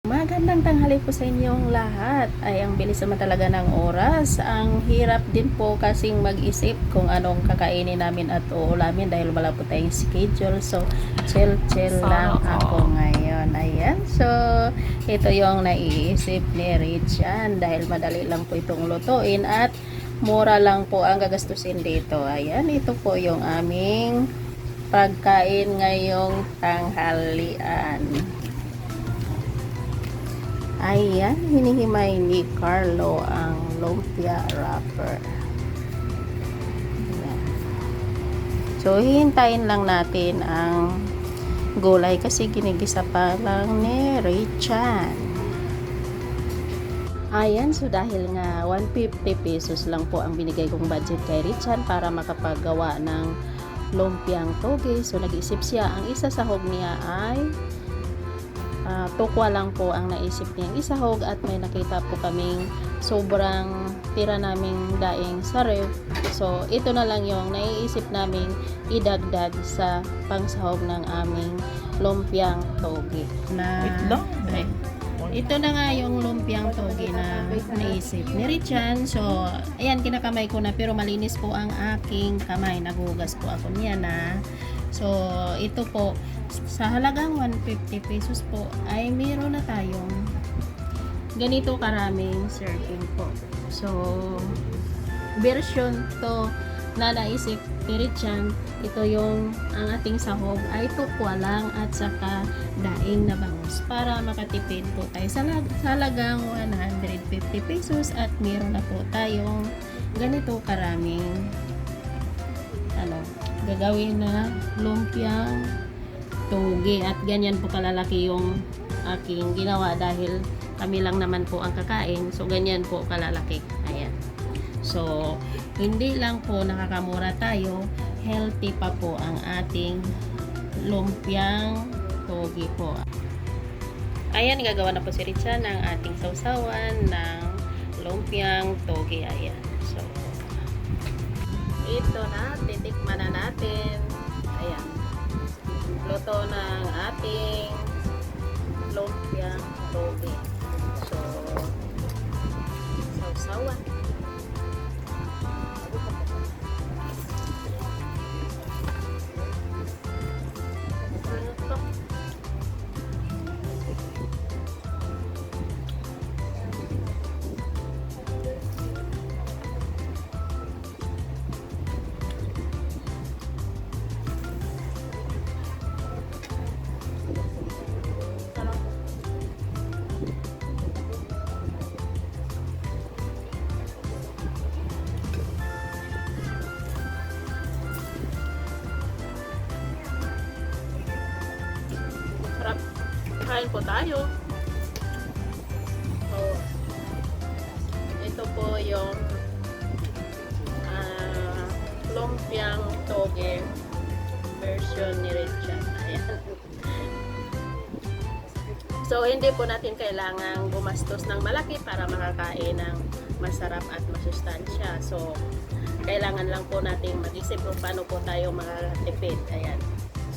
Magandang tanghali po sa inyong lahat. Ay, ang bilis naman talaga ng oras. Ang hirap din po kasing mag-isip kung anong kakainin namin at uulamin dahil wala po tayong schedule. So, chill lang ako ngayon. Ayan. So, ito yung naiisip ni Richan dahil madali lang po itong lutuin at mura lang po ang gagastusin dito. Ayan. Ito po yung aming pagkain ngayong tanghalian. Ayan, hinihimay ni Carlo ang lumpia wrapper. Ayan. So, hihintayin lang natin ang gulay kasi ginigisa pa lang ni Richan. Ayan, so dahil nga 150 pesos lang po ang binigay kong budget kay Richan para makapagawa ng lumpiang toge. So, nag-isip siya, ang isa sahog niya ay tukwa lang po ang naisip niyang isahog at may nakita po kaming sobrang tira naming daing sa ref. So, ito na lang yung naiisip naming idagdag sa pangsahog ng aming lumpiang toge. Ito na nga yung lumpiang toge na naisip ni Richan. So, ayan, kinakamay ko na pero malinis po ang aking kamay. Nagugas po ako niya na. So, ito po, sa halagang 150 pesos po, ay meron na tayong ganito karaming serving po. So, version to na naisip ni Richan, ito yung ang ating sahog ay tukwa lang at saka daing na bangus para makatipid po tayo sa halagang 150 pesos at meron na po tayong ganito karaming gagawin na lumpiang toge at ganyan po kalalaki yung aking ginawa dahil kami lang naman po ang kakain, so ganyan po kalalaki. Ayan, so hindi lang po nakakamura tayo, healthy pa po ang ating lumpiang toge po. Ayan, gagawa na po si Richan ng ating sausawan ng lumpiang toge. Ayan, so ito na, titikman na natin. Ayan, luto ng ating lumpiang toge. So, sausawan. Kain po tayo. So, ito po yung lumpiang toge version ni Richan. Ayan. So, hindi po natin kailangang gumastos ng malaki para makakain ng masarap at masustansya. So, kailangan lang po natin mag-isip kung paano po tayo makatipid. Ayan.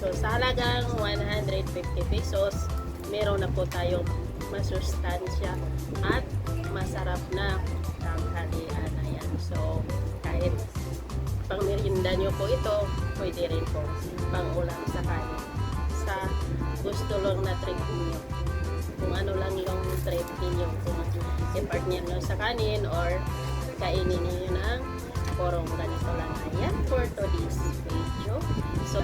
So, sa halagang 150 pesos, meron na po tayong masustansya at masarap na tanghalian. Ayan. So, kahit pang merienda nyo po ito, pwede rin po pang ulam sa kanin. Sa gusto lang na trip niyo. Kung ano lang yung trip niyo. Kung i-partner nyo sa kanin or kainin niyo ng porong ganito lang. Ayan for today's video. So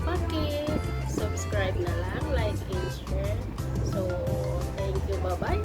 paki-subscribe na lang, like and share. So, thank you, bye-bye.